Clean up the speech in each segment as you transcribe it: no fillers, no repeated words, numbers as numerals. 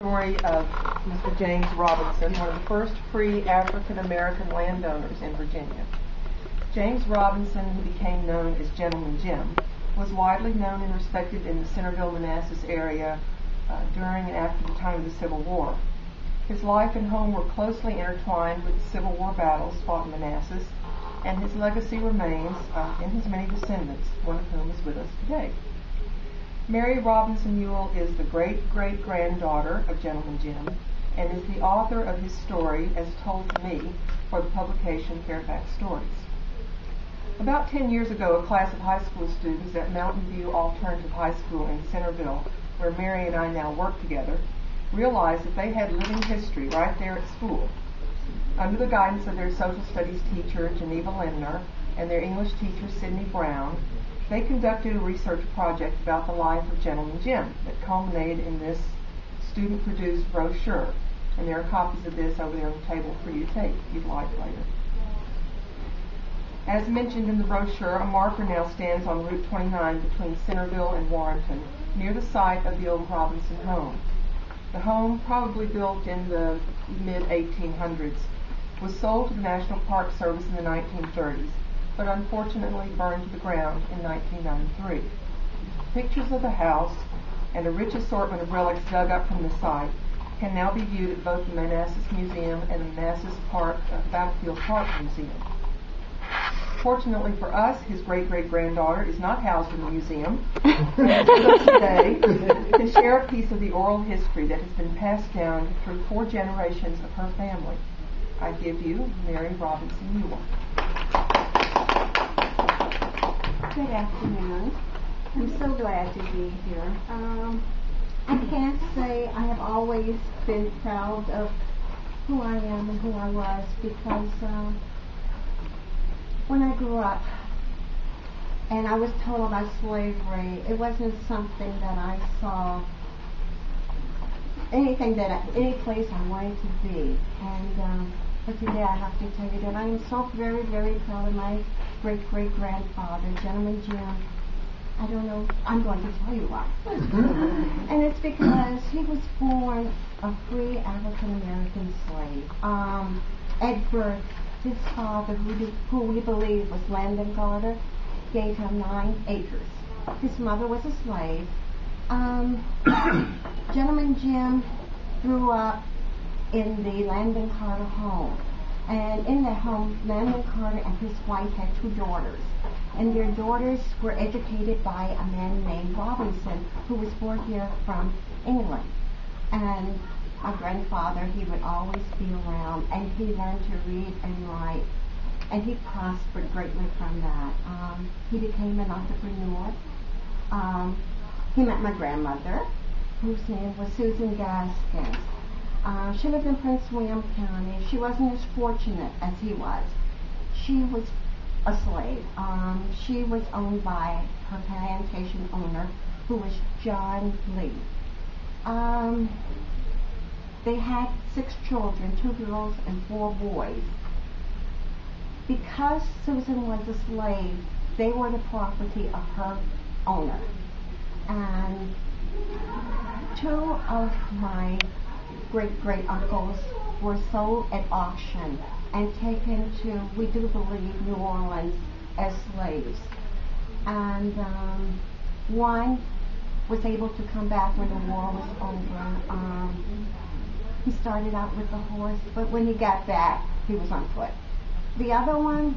Story of Mr. James Robinson, one of the first free African-American landowners in Virginia. James Robinson, who became known as Gentleman Jim, was widely known and respected in the Centerville, Manassas area during and after the time of the Civil War. His life and home were closely intertwined with the Civil War battles fought in Manassas, and his legacy remains in his many descendants, one of whom is with us today. Mary Robinson Ewell is the great-great-granddaughter of Gentleman Jim and is the author of his story as told to me for the publication Fairfax Stories. About 10 years ago, a class of high school students at Mountain View Alternative High School in Centerville, where Mary and I now work together, realized that they had living history right there at school. Under the guidance of their social studies teacher, Geneva Lindner, and their English teacher, Sidney Brown, they conducted a research project about the life of Gentleman Jim that culminated in this student-produced brochure. And there are copies of this over there on the table for you to take if you'd like later. As mentioned in the brochure, a marker now stands on Route 29 between Centerville and Warrenton, near the site of the old Robinson home. The home, probably built in the mid-1800s, was sold to the National Park Service in the 1930s, but unfortunately burned to the ground in 1993. Pictures of the house and a rich assortment of relics dug up from the site can now be viewed at both the Manassas Museum and the Manassas Battlefield Park Museum. Fortunately for us, his great-great-granddaughter is not housed in the museum, and is with us today to share a piece of the oral history that has been passed down through 4 generations of her family. I give you Mary Robinson Ewell. Good afternoon. I'm so glad to be here. I can't say I have always been proud of who I am and who I was because when I grew up and I was told about slavery, it wasn't something that I saw any place I wanted to be. And but today I have to tell you that I am so very, very proud of my great-great-grandfather, Gentleman Jim. I don't know, I'm going to tell you why. And it's because he was born a free African-American slave. At birth, his father, who we believe was Landon Carter, gave him 9 acres. His mother was a slave. Gentleman Jim grew up in the Landon Carter home. And in that home, Landon Carter and his wife had 2 daughters. And their daughters were educated by a man named Robinson, who was brought here from England. And my grandfather, he would always be around, and he learned to read and write. And he prospered greatly from that. He became an entrepreneur. He met my grandmother, whose name was Susan Gaskins. She lived in Prince William County. She wasn't as fortunate as he was. She was a slave. She was owned by her plantation owner, who was John Lee. They had 6 children, 2 girls and 4 boys. Because Susan was a slave, they were the property of her owner. And 2 of my great-great uncles were sold at auction and taken to, we do believe, New Orleans as slaves. And one was able to come back when the war was over. He started out with a horse, but when he got back, he was on foot. The other one,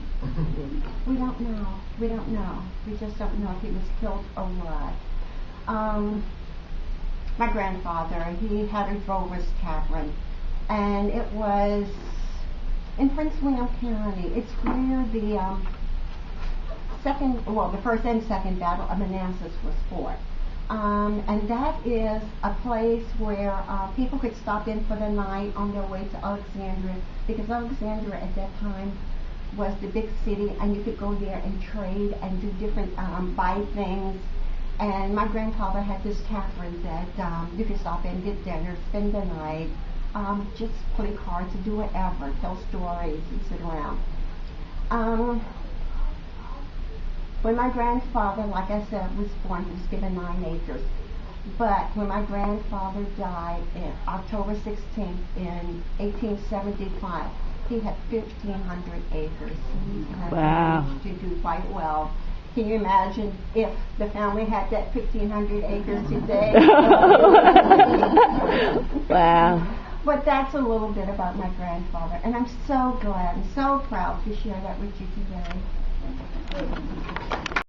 we don't know. We don't know. We just don't know if he was killed or what. My grandfather, he had a drover's tavern, and it was in Prince William County. It's where the first and second battle of Manassas was fought. And that is a place where people could stop in for the night on their way to Alexandria, because Alexandria at that time was the big city, and you could go there and trade and do different, buy things. And my grandfather had this tavern that you could stop in, get dinner, spend the night, just play cards, do whatever, tell stories, and sit around. When my grandfather, like I said, was born, he was given 9 acres. But when my grandfather died in October 16th in 1875, he had 1,500 acres. He had managed to do quite well. Can you imagine if the family had that 1,500 acres today? Wow. But that's a little bit about my grandfather, and I'm so glad and so proud to share that with you today.